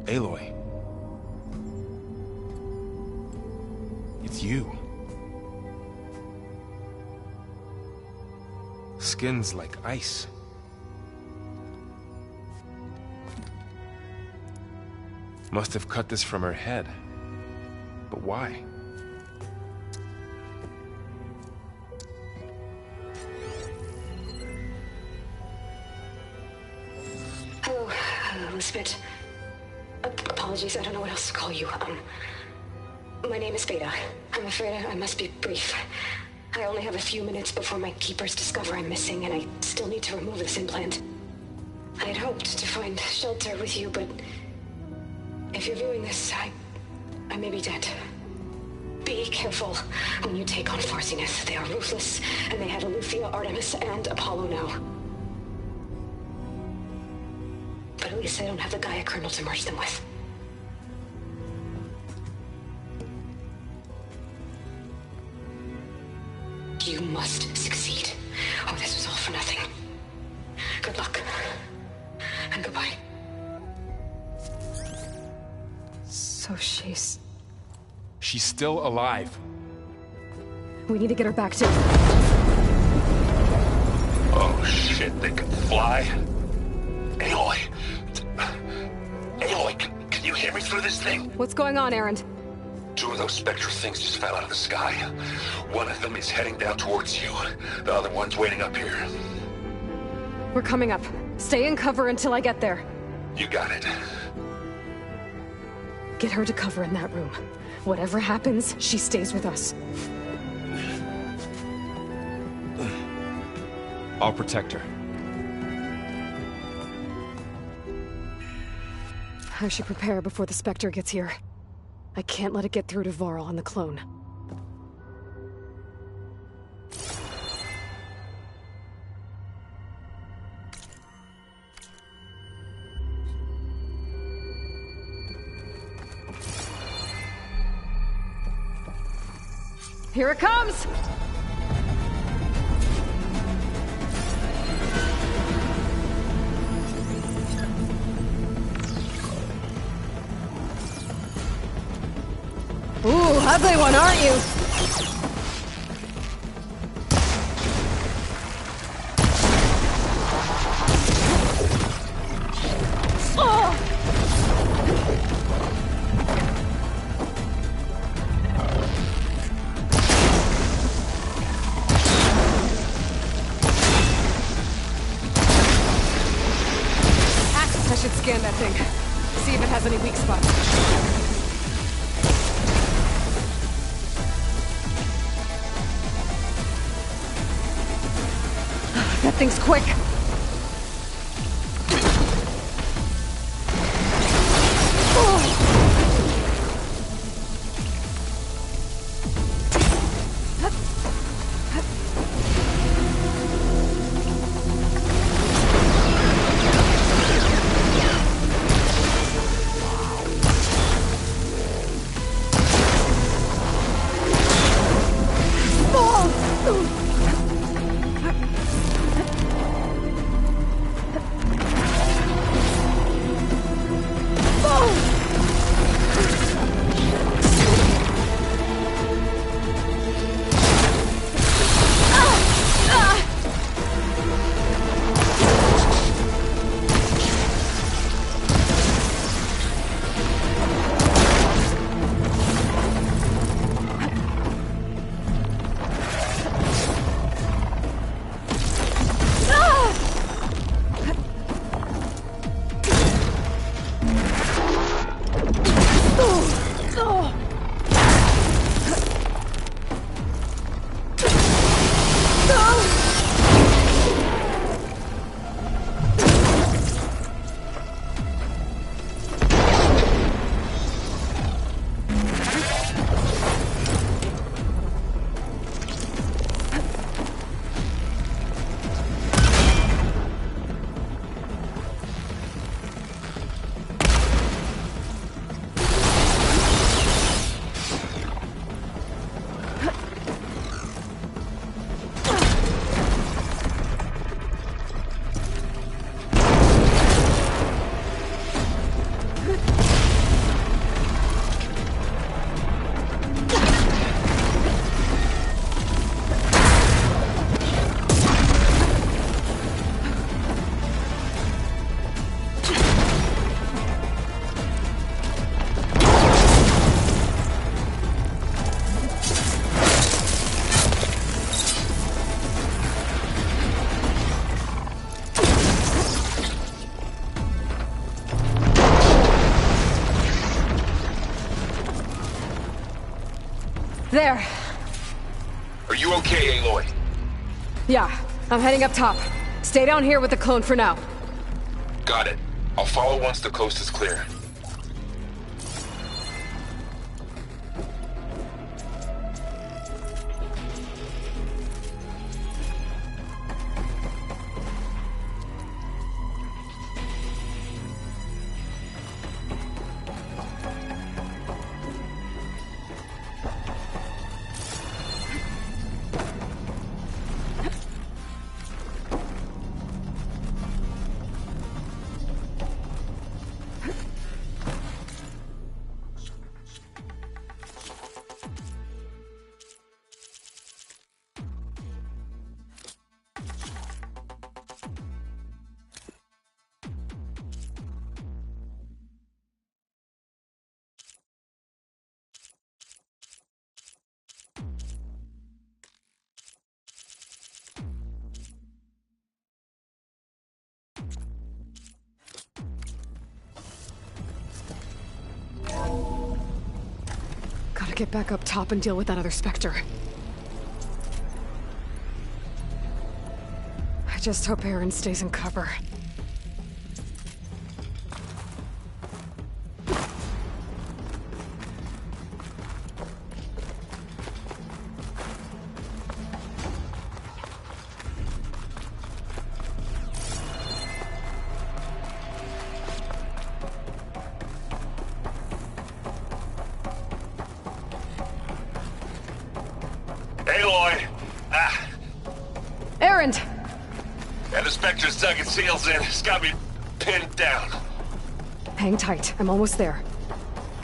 Aloy. It's you. Skin's like ice. Must have cut this from her head. But why? Hello, Elizabeth. Apologies, I don't know what else to call you. My name is Beta. I'm afraid I must be brief. I only have a few minutes before my keepers discover I'm missing, and I still need to remove this implant. I had hoped to find shelter with you, but if you're viewing this, I may be dead. Be careful when you take on Far Zenith. They are ruthless, and they have Aletheia, Artemis, and Apollo now. But at least they don't have the Gaia kernel to merge them with. You must succeed, or this was all for nothing. Good luck. And goodbye. So she's still alive. We need to get her back to... Oh shit, they can fly? Aloy! Aloy, can you hear me through this thing? What's going on, Erend? Two of those Spectre things just fell out of the sky. One of them is heading down towards you. The other one's waiting up here. We're coming up. Stay in cover until I get there. You got it. Get her to cover in that room. Whatever happens, she stays with us. I'll protect her. I should prepare before the Spectre gets here. I can't let it get through to Varl and the clone. Here it comes! Ooh, ugly one, aren't you? Oh! Axis, I should scan that thing. See if it has any weak spots. That thing's quick. There. Are you okay, Aloy? Yeah, I'm heading up top. Stay down here with the clone for now. Got it. I'll follow once the coast is clear. Gotta get back up top and deal with that other Spectre. I just hope Aaron stays in cover. Aloy! Aaron! And the Spectre's dug its heels in. It's got me pinned down. Hang tight, I'm almost there.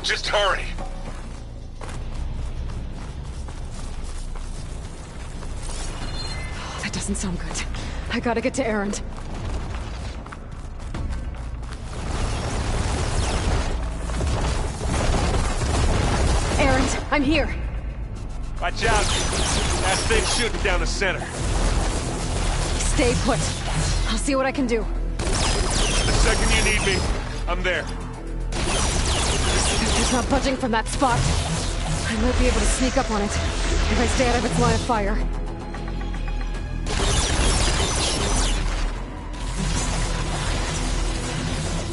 Just hurry. That doesn't sound good. I gotta get to Aaron. Aaron, I'm here. Watch out! That thing's shooting down the center. Stay put. I'll see what I can do. The second you need me, I'm there. It's not budging from that spot. I might be able to sneak up on it if I stay out of its line of fire.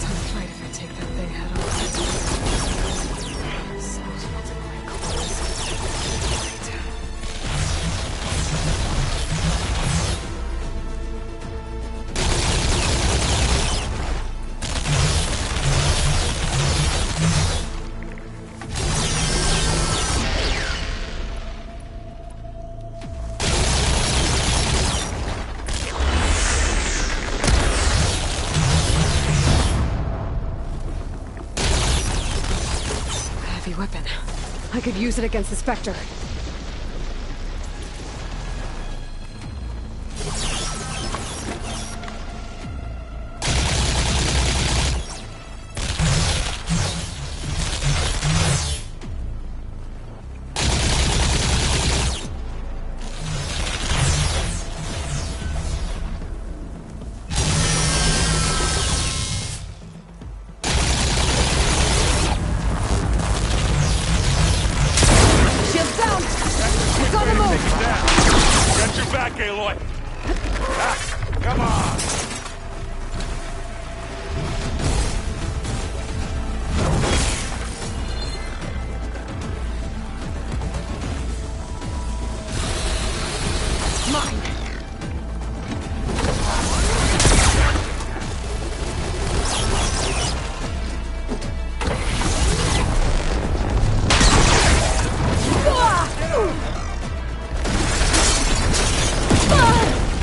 Don't fight if I take that thing head on. Heavy weapon. I could use it against the Spectre. Got your back, Aloy. Come on. Mine.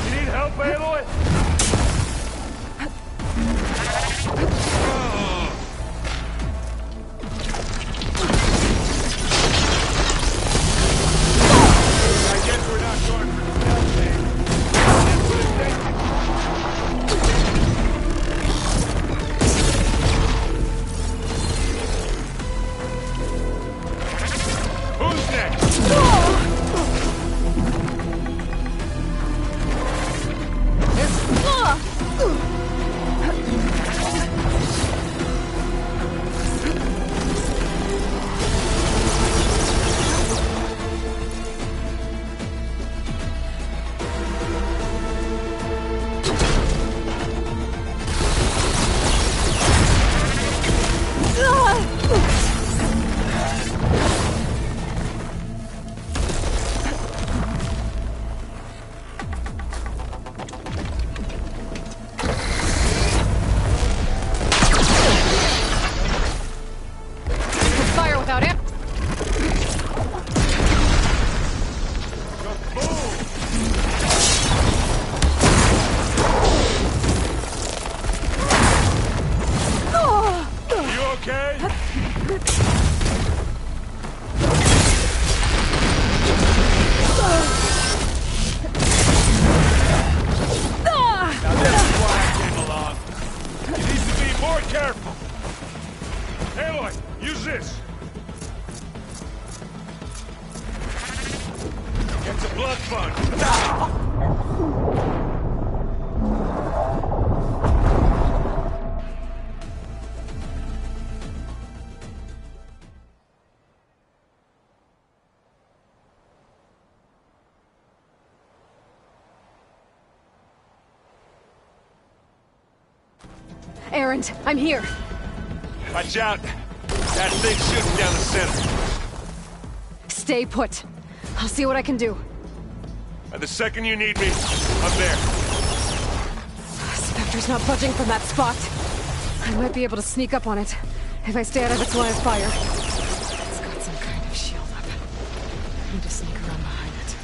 You need help, Aloy? I guess we're not going for stealth, It's a blood fund! Erend, I'm here. Watch out! That thing's shooting down the center. Stay put. I'll see what I can do. And the second you need me, I'm there. Spectre's not budging from that spot. I might be able to sneak up on it if I stay out of its line of fire. It's got some kind of shield up. I need to sneak around behind it.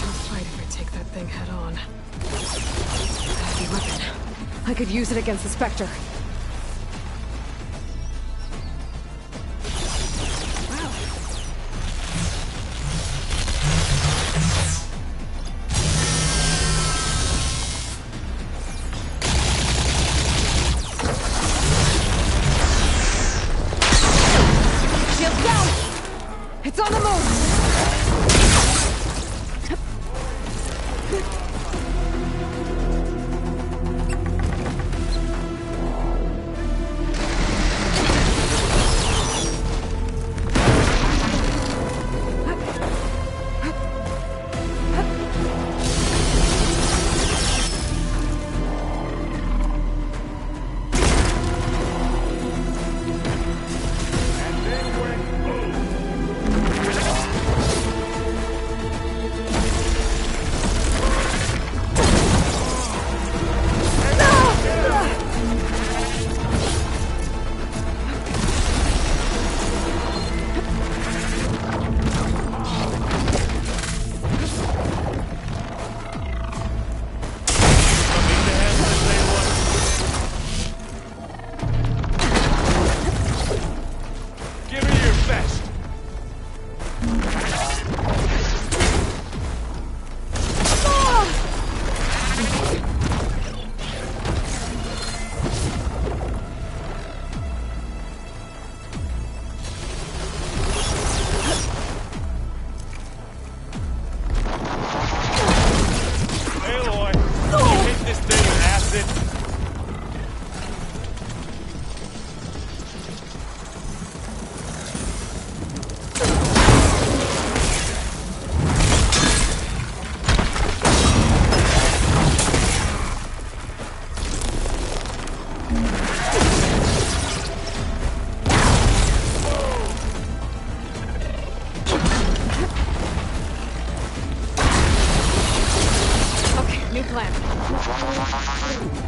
Tough fight if I take that thing head on. Heavy weapon. I could use it against the Spectre. It's on the move!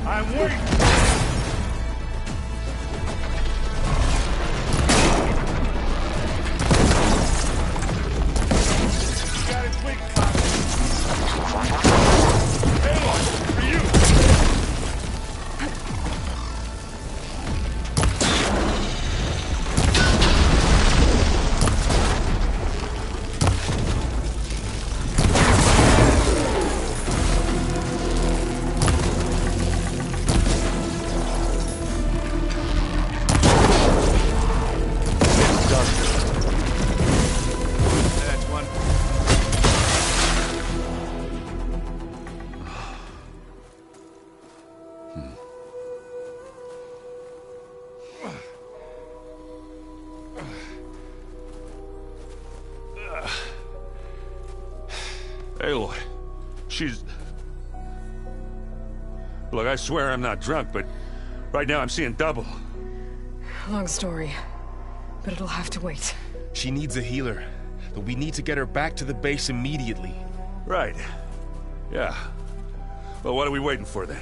I'm waiting! Got it quick! Aloy, for you! Aloy, she's... Look, I swear I'm not drunk, but right now I'm seeing double. Long story, but it'll have to wait. She needs a healer, but we need to get her back to the base immediately. Right. Yeah. Well, what are we waiting for then?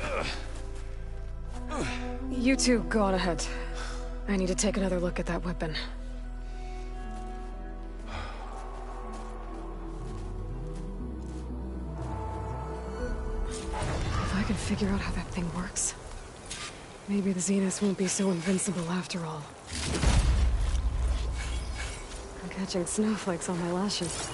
You two go on ahead. I need to take another look at that weapon. If I can figure out how that thing works, maybe the Zeniths won't be so invincible after all. I'm catching snowflakes on my lashes.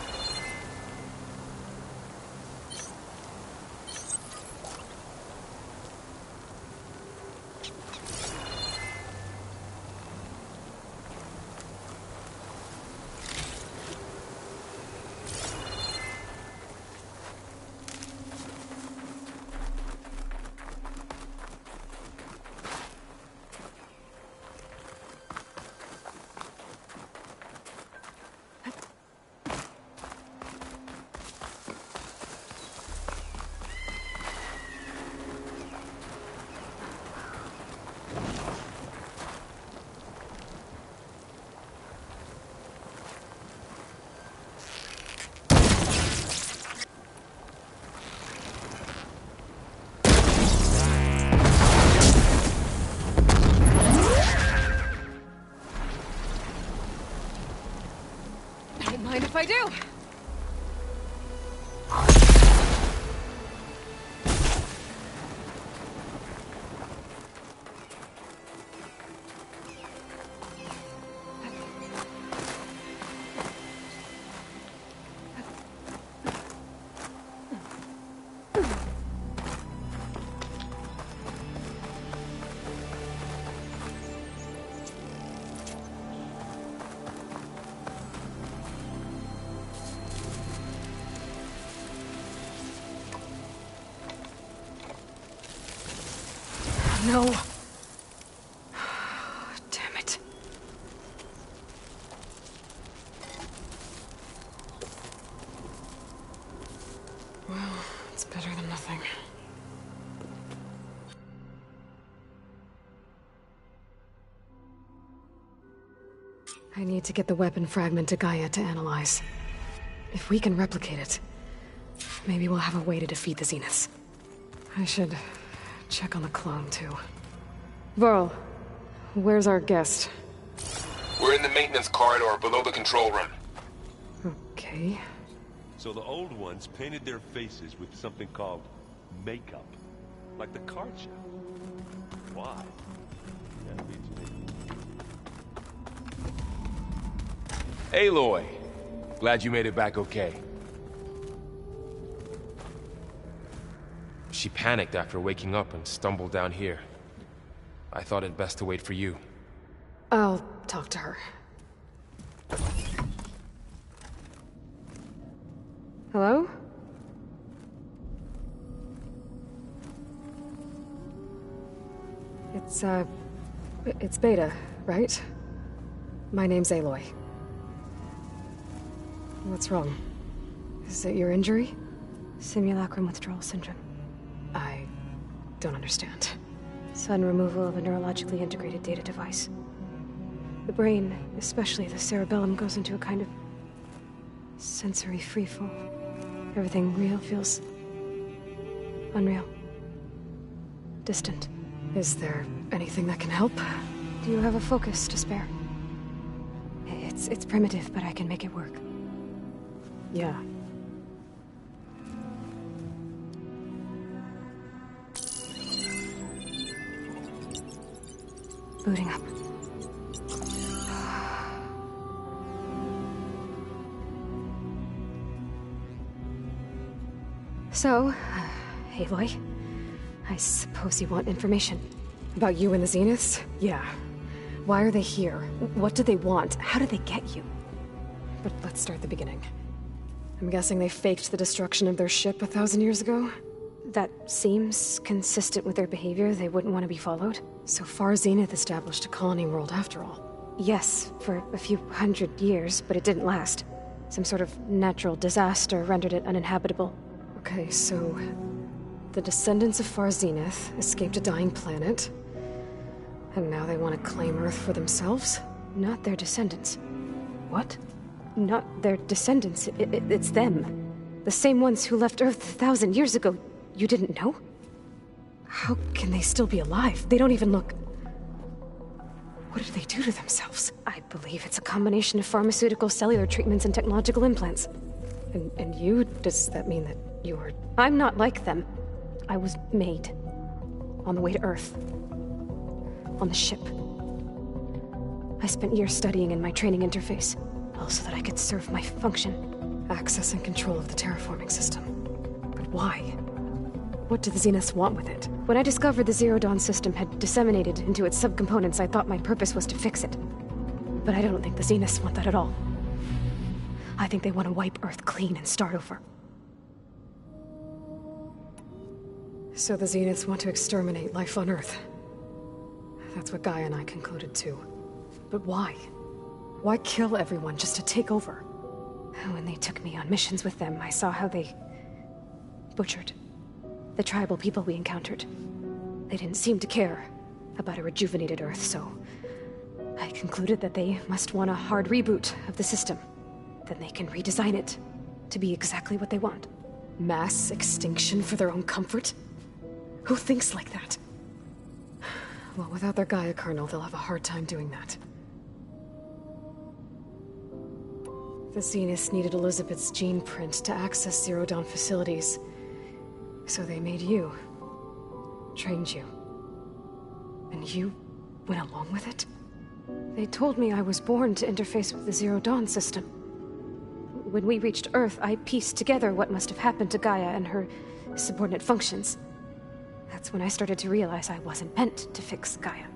Don't mind if I do. No. Damn it. Well, it's better than nothing. I need to get the weapon fragment to Gaia to analyze. If we can replicate it, maybe we'll have a way to defeat the Zeniths. I should check on the clone, too. Varl, where's our guest? We're in the maintenance corridor below the control room. Okay. So the old ones painted their faces with something called makeup. Like the card show. Why? That beats me. Aloy! Glad you made it back okay. She panicked after waking up and stumbled down here. I thought it best to wait for you. I'll talk to her. Hello? It's Beta, right? My name's Aloy. What's wrong? Is it your injury? Simulacrum withdrawal syndrome. I don't understand. Sudden removal of a neurologically integrated data device. The brain, especially the cerebellum, goes into a kind of sensory freefall. Everything real feels unreal. Distant. Is there anything that can help? Do you have a focus to spare? It's primitive, but I can make it work. Yeah. Booting up. So, Aloy, I suppose you want information. About you and the Zeniths? Yeah. Why are they here? What do they want? How did they get you? But let's start at the beginning. I'm guessing they faked the destruction of their ship 1,000 years ago? That seems consistent with their behavior. They wouldn't want to be followed. So far, Zenith established a colony world after all. Yes, for a few hundred years, but it didn't last. Some sort of natural disaster rendered it uninhabitable. Okay, so the descendants of Far Zenith escaped a dying planet, and now they want to claim Earth for themselves? Not their descendants. What? Not their descendants. It's them. The same ones who left Earth 1,000 years ago. You didn't know? How can they still be alive? They don't even look... What did they do to themselves? I believe it's a combination of pharmaceutical, cellular treatments, and technological implants. And you? Does that mean that you're... I'm not like them. I was made. On the way to Earth. On the ship. I spent years studying in my training interface, all so that I could serve my function. Access and control of the terraforming system. But why? What do the Zeniths want with it? When I discovered the Zero Dawn system had disseminated into its subcomponents, I thought my purpose was to fix it. But I don't think the Zeniths want that at all. I think they want to wipe Earth clean and start over. So the Zeniths want to exterminate life on Earth. That's what Gaia and I concluded too. But why? Why kill everyone just to take over? When they took me on missions with them, I saw how they butchered the tribal people we encountered. They didn't seem to care about a rejuvenated Earth, so I concluded that they must want a hard reboot of the system. Then they can redesign it to be exactly what they want. Mass extinction for their own comfort? Who thinks like that? Well, without their Gaia kernel, they'll have a hard time doing that. The Zeniths needed Elizabeth's gene print to access Zero Dawn facilities. So they made you. Trained you. And you went along with it? They told me I was born to interface with the Zero Dawn system. When we reached Earth, I pieced together what must have happened to Gaia and her subordinate functions. That's when I started to realize I wasn't meant to fix Gaia.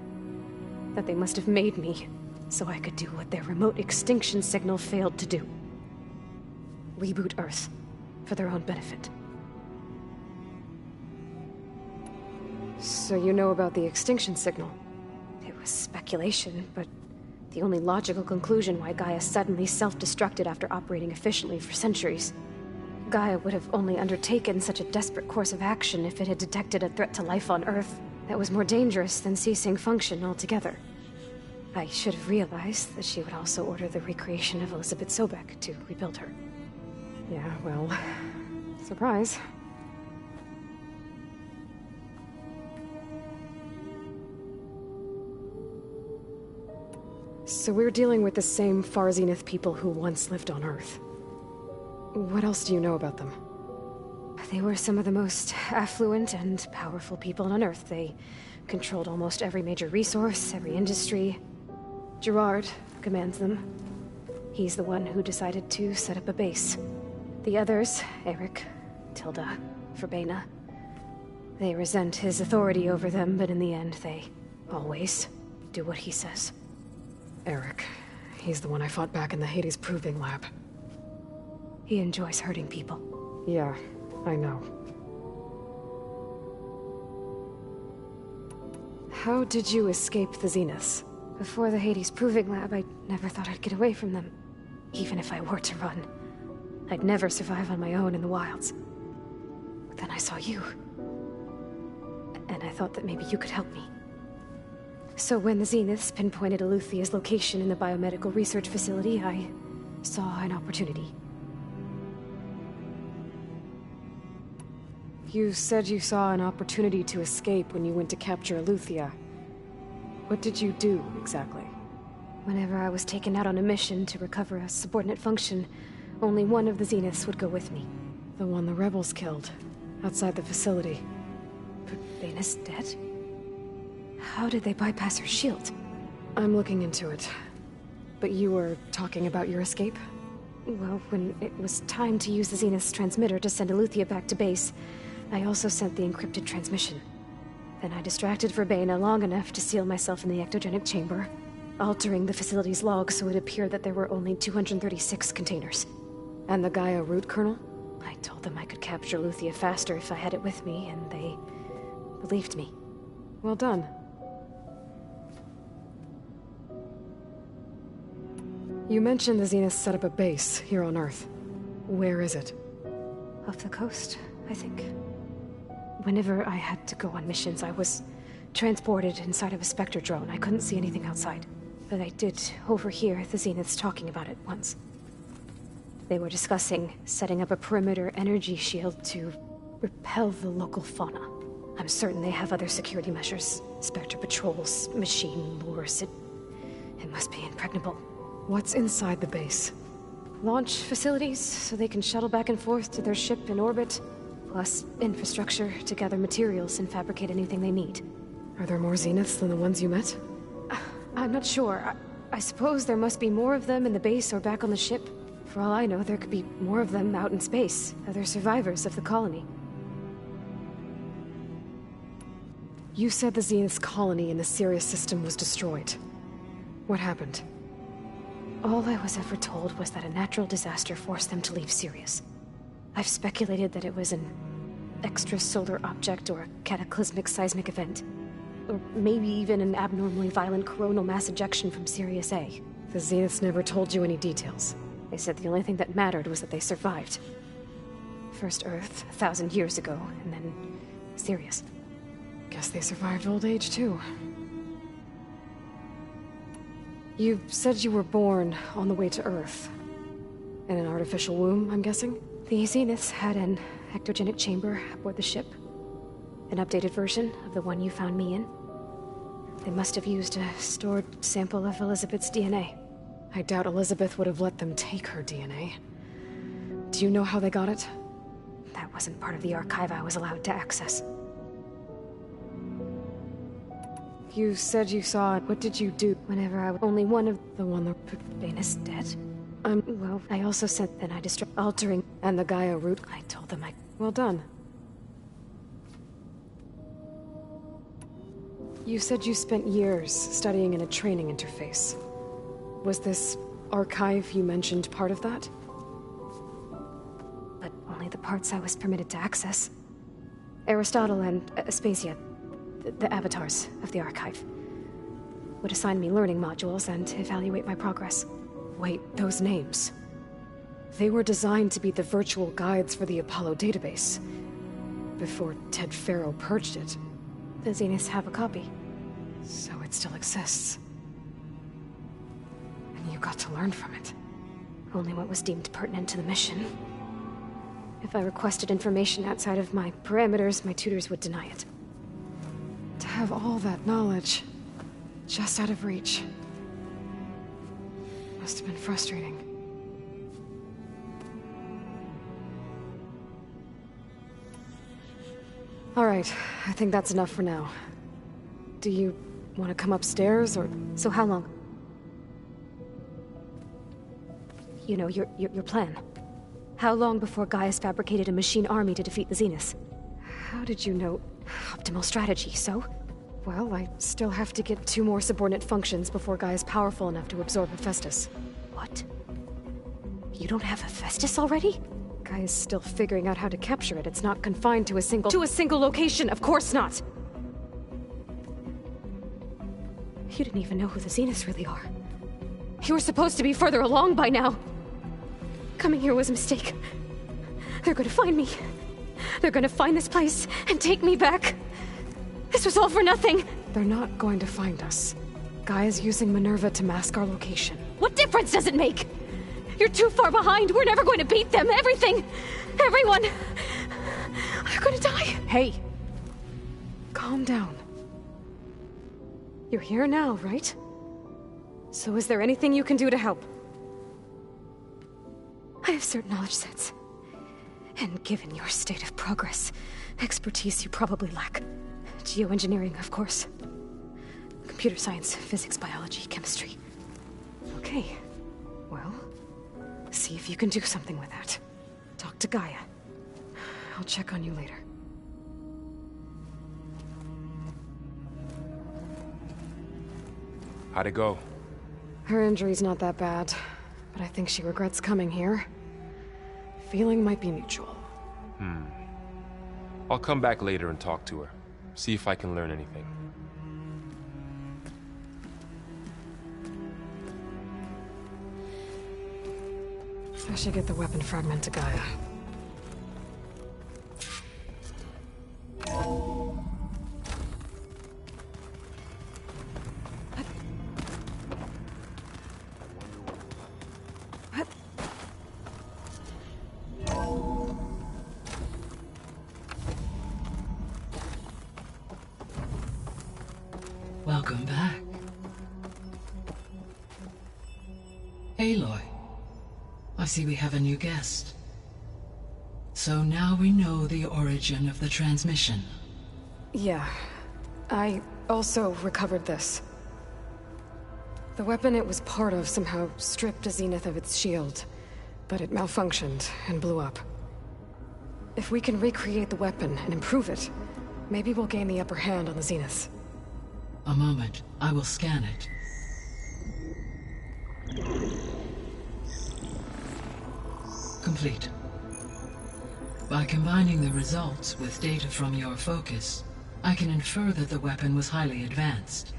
That they must have made me so I could do what their remote extinction signal failed to do. Reboot Earth for their own benefit. So you know about the extinction signal? It was speculation, but the only logical conclusion why Gaia suddenly self-destructed after operating efficiently for centuries. Gaia would have only undertaken such a desperate course of action if it had detected a threat to life on Earth that was more dangerous than ceasing function altogether. I should have realized that she would also order the recreation of Elizabeth Sobek to rebuild her. Yeah, well, surprise. So we're dealing with the same Far Zenith people who once lived on Earth. What else do you know about them? They were some of the most affluent and powerful people on Earth. They controlled almost every major resource, every industry. Gerard commands them. He's the one who decided to set up a base. The others, Eric, Tilda, Verbena, they resent his authority over them, but in the end, they always do what he says. Eric. He's the one I fought back in the Hades Proving Lab. He enjoys hurting people. Yeah, I know. How did you escape the Zeniths? Before the Hades Proving Lab, I never thought I'd get away from them. Even if I were to run. I'd never survive on my own in the wilds. But then I saw you. And I thought that maybe you could help me. So when the Zeniths pinpointed Eluthia's location in the biomedical research facility, I saw an opportunity. You said you saw an opportunity to escape when you went to capture Eluthia. What did you do, exactly? Whenever I was taken out on a mission to recover a subordinate function, only one of the Zeniths would go with me. The one the rebels killed, outside the facility. Verbena's dead? How did they bypass her shield? I'm looking into it. But you were talking about your escape? Well, when it was time to use the Zenith's transmitter to send Eluthia back to base, I also sent the encrypted transmission. Then I distracted Verbena long enough to seal myself in the ectogenic chamber, altering the facility's log so it appeared that there were only 236 containers. And the Gaia root kernel? I told them I could capture Eluthia faster if I had it with me, and they believed me. Well done. You mentioned the Zeniths set up a base here on Earth. Where is it? Off the coast, I think. Whenever I had to go on missions, I was transported inside of a Spectre drone. I couldn't see anything outside. But I did overhear the Zeniths talking about it once. They were discussing setting up a perimeter energy shield to repel the local fauna. I'm certain they have other security measures. Spectre patrols, machine lures. It must be impregnable. What's inside the base? Launch facilities, so they can shuttle back and forth to their ship in orbit. Plus infrastructure to gather materials and fabricate anything they need. Are there more Zeniths than the ones you met? I'm not sure. I suppose there must be more of them in the base or back on the ship. For all I know, there could be more of them out in space. Other survivors of the colony. You said the Zenith's colony in the Sirius system was destroyed. What happened? All I was ever told was that a natural disaster forced them to leave Sirius. I've speculated that it was an extrasolar object or a cataclysmic seismic event. Or maybe even an abnormally violent coronal mass ejection from Sirius A. The Zeniths never told you any details. They said the only thing that mattered was that they survived. First Earth, 1,000 years ago, and then Sirius. Guess they survived old age, too. You said you were born on the way to Earth. In an artificial womb, I'm guessing? The Zeniths had an ectogenic chamber aboard the ship. An updated version of the one you found me in. They must have used a stored sample of Elizabeth's DNA. I doubt Elizabeth would have let them take her DNA. Do you know how they got it? That wasn't part of the archive I was allowed to access. You said you saw it. What did you do? Whenever I was only one of The one that... Bane is dead. Well, I also said that I destroyed altering. and the Gaia root... I told them I... Well done. You said you spent years studying in a training interface. Was this archive you mentioned part of that? But only the parts I was permitted to access. Aristotle and Aspasia, the avatars of the archive, would assign me learning modules and evaluate my progress. Wait, those names. They were designed to be the virtual guides for the Apollo database. Before Ted Faro purged it. The Zeniths have a copy. So it still exists. And you got to learn from it. Only what was deemed pertinent to the mission. If I requested information outside of my parameters, my tutors would deny it. To have all that knowledge, just out of reach. Must have been frustrating. All right, I think that's enough for now. Do you want to come upstairs, or... So how long? You know, your plan. How long before Gaius fabricated a machine army to defeat the Zeniths? How did you know? Optimal strategy, so? Well, I still have to get 2 more subordinate functions before Gaia's powerful enough to absorb Hephaestus. What? You don't have Hephaestus already? Gaia's still figuring out how to capture it. It's not confined to a single location, of course not! You didn't even know who the Zeniths really are. You were supposed to be further along by now! Coming here was a mistake. They're gonna find me. They're gonna find this place and take me back. This was all for nothing. They're not going to find us. Gaia's using Minerva to mask our location. What difference does it make? You're too far behind. We're never going to beat them. Everything. Everyone. They're gonna die. Hey. Calm down. You're here now, right? So is there anything you can do to help? I have certain knowledge sets. And given your state of progress, expertise you probably lack. Geoengineering, of course. Computer science, physics, biology, chemistry. Okay. Well, see if you can do something with that. Talk to Gaia. I'll check on you later. How'd it go? Her injury's not that bad, but I think she regrets coming here. Feeling might be mutual. I'll come back later and talk to her. See if I can learn anything. I should get the weapon fragment to Gaia. Welcome back. Aloy, I see we have a new guest. So now we know the origin of the transmission. Yeah. I also recovered this. The weapon it was part of somehow stripped a Zenith of its shield, but it malfunctioned and blew up. If we can recreate the weapon and improve it, maybe we'll gain the upper hand on the Zeniths. A moment, I will scan it. Complete. By combining the results with data from your focus, I can infer that the weapon was highly advanced,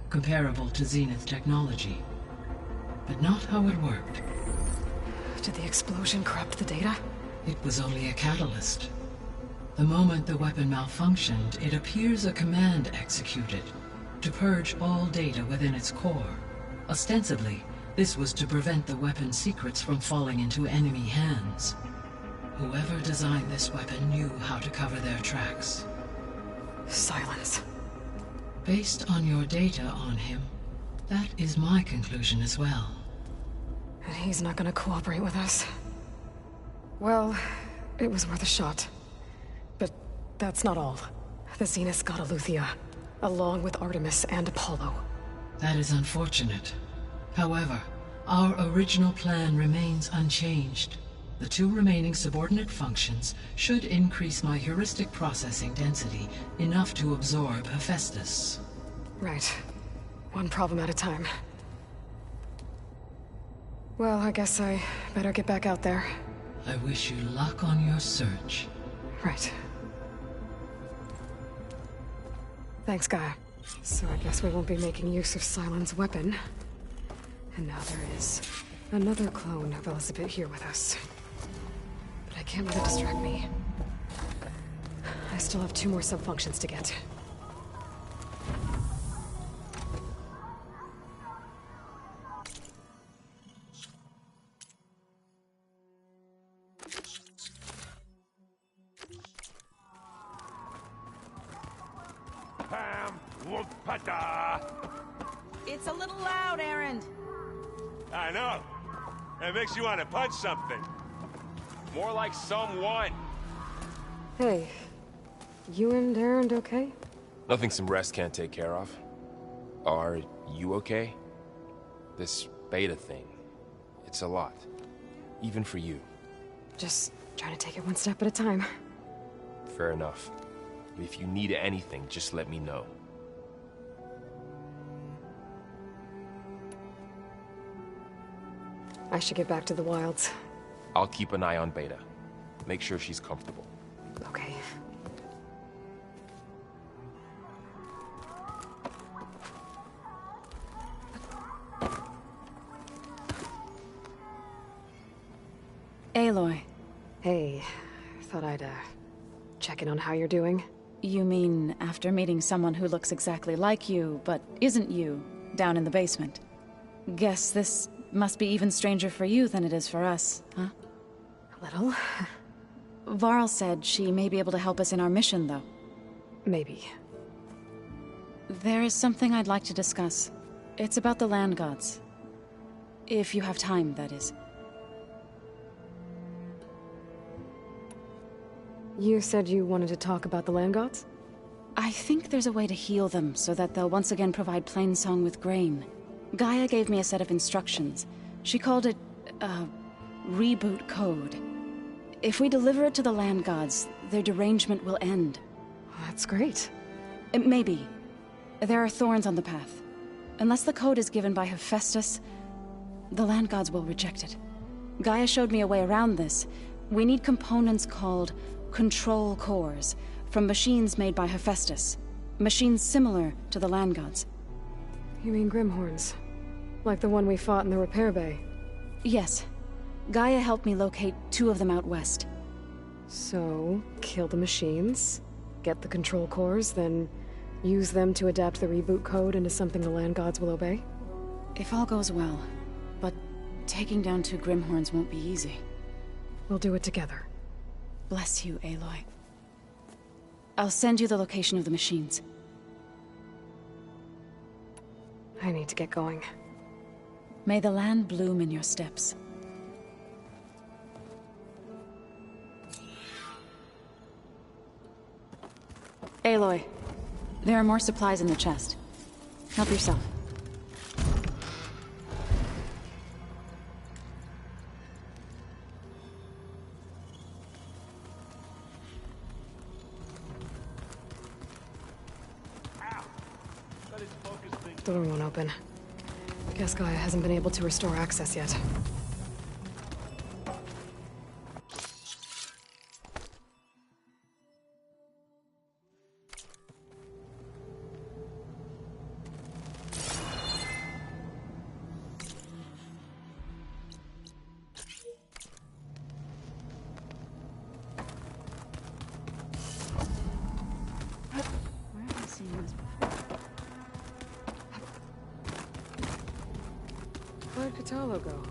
comparable to Zenith technology, but not how it worked. Did the explosion corrupt the data? It was only a catalyst. The moment the weapon malfunctioned, it appears a command executed to purge all data within its core. Ostensibly, this was to prevent the weapon's secrets from falling into enemy hands. Whoever designed this weapon knew how to cover their tracks. Silence. Based on your data on him, that is my conclusion as well. And he's not gonna cooperate with us. Well, it was worth a shot. But that's not all. The Zeniths got Eleuthia, along with Artemis and Apollo. That is unfortunate. However, our original plan remains unchanged. The 2 remaining subordinate functions should increase my heuristic processing density enough to absorb Hephaestus. Right. One problem at a time. Well, I guess I better get back out there. I wish you luck on your search. Right. Thanks, Gaia. So I guess we won't be making use of Sylens' weapon. And now there is another clone of Elizabeth here with us. But I can't let it distract me. I still have 2 more sub-functions to get. Pam Wupata! It's a little loud, Erend. I know. It makes you want to punch something. More like someone. Hey, you and Erend okay? Nothing some rest can't take care of. Are you okay? This beta thing, it's a lot. Even for you. Just trying to take it one step at a time. Fair enough. If you need anything, just let me know. I should get back to the wilds. I'll keep an eye on Beta. Make sure she's comfortable. Okay. Aloy. Hey, thought I'd, check in on how you're doing. You mean after meeting someone who looks exactly like you, but isn't you, down in the basement? Guess this must be even stranger for you than it is for us, huh? A little. Varl said she may be able to help us in our mission, though. Maybe. There is something I'd like to discuss. It's about the land gods. If you have time, that is. You said you wanted to talk about the land gods? I think there's a way to heal them so that they'll once again provide Plainsong with grain. Gaia gave me a set of instructions. She called it, reboot code. If we deliver it to the land gods, their derangement will end. That's great. Maybe. There are thorns on the path. Unless the code is given by Hephaestus, the land gods will reject it. Gaia showed me a way around this. We need components called control cores from machines made by Hephaestus. Machines similar to the land gods. You mean Grimhorns? Like the one we fought in the repair bay? Yes. Gaia helped me locate 2 of them out west. So, kill the machines, get the control cores, then use them to adapt the reboot code into something the land gods will obey? If all goes well. But taking down 2 Grimhorns won't be easy. We'll do it together. Bless you, Aloy. I'll send you the location of the machines. I need to get going. May the land bloom in your steps. Aloy, there are more supplies in the chest. Help yourself. Door won't open. Guess Gaia hasn't been able to restore access yet. Where have I seen this before? Where'd Katalo go?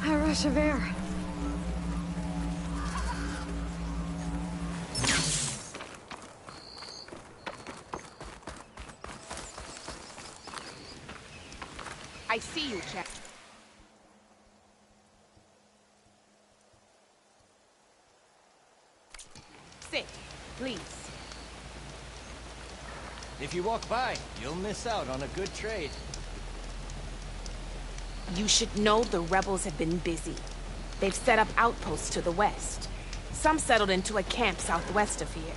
A rush of air. I see you, Jack. Sit, please. If you walk by, you'll miss out on a good trade. You should know the rebels have been busy. They've set up outposts to the west. Some settled into a camp southwest of here.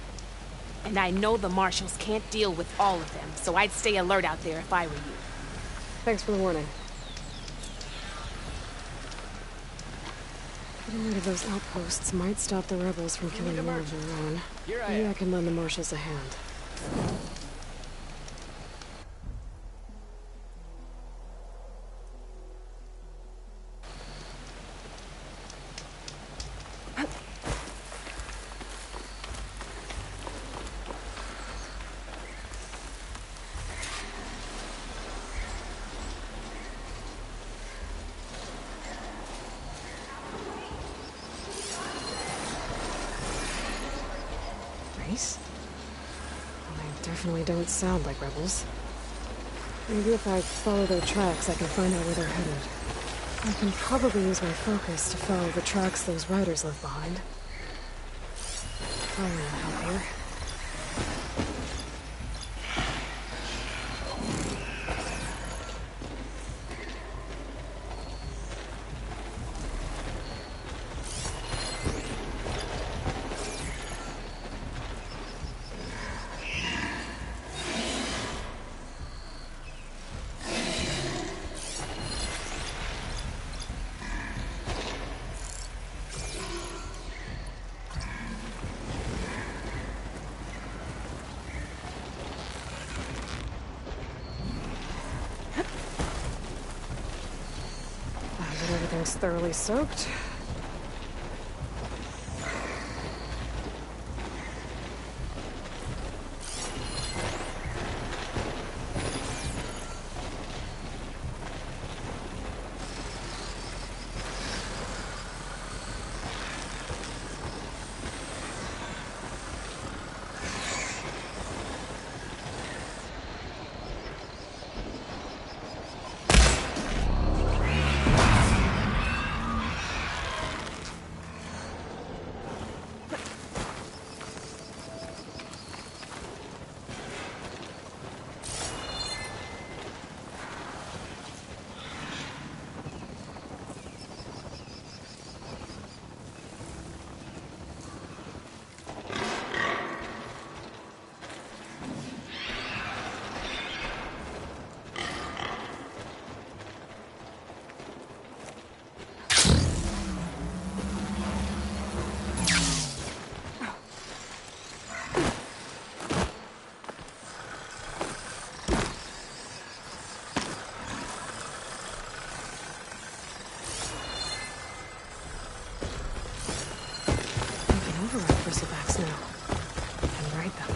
And I know the marshals can't deal with all of them, so I'd stay alert out there if I were you. Thanks for the warning. Getting rid of those outposts might stop the rebels from killing more of their own. Maybe I can lend the marshals a hand. They definitely don't sound like rebels. Maybe if I follow their tracks, I can find out where they're headed. I can probably use my focus to follow the tracks those riders left behind. I'll need help here. Everything's thoroughly soaked. Bristleback's now, and ride them.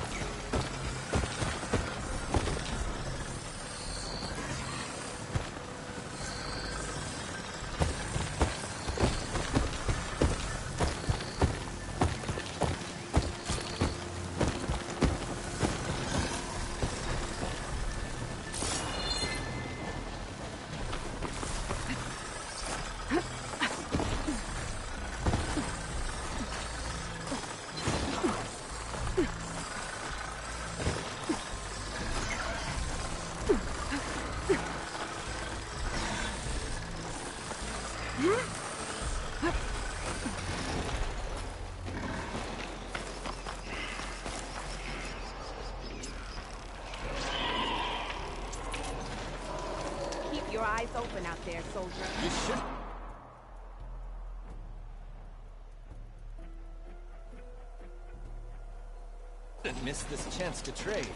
Keep your eyes open out there, soldier. You should. Didn't miss this chance to trade.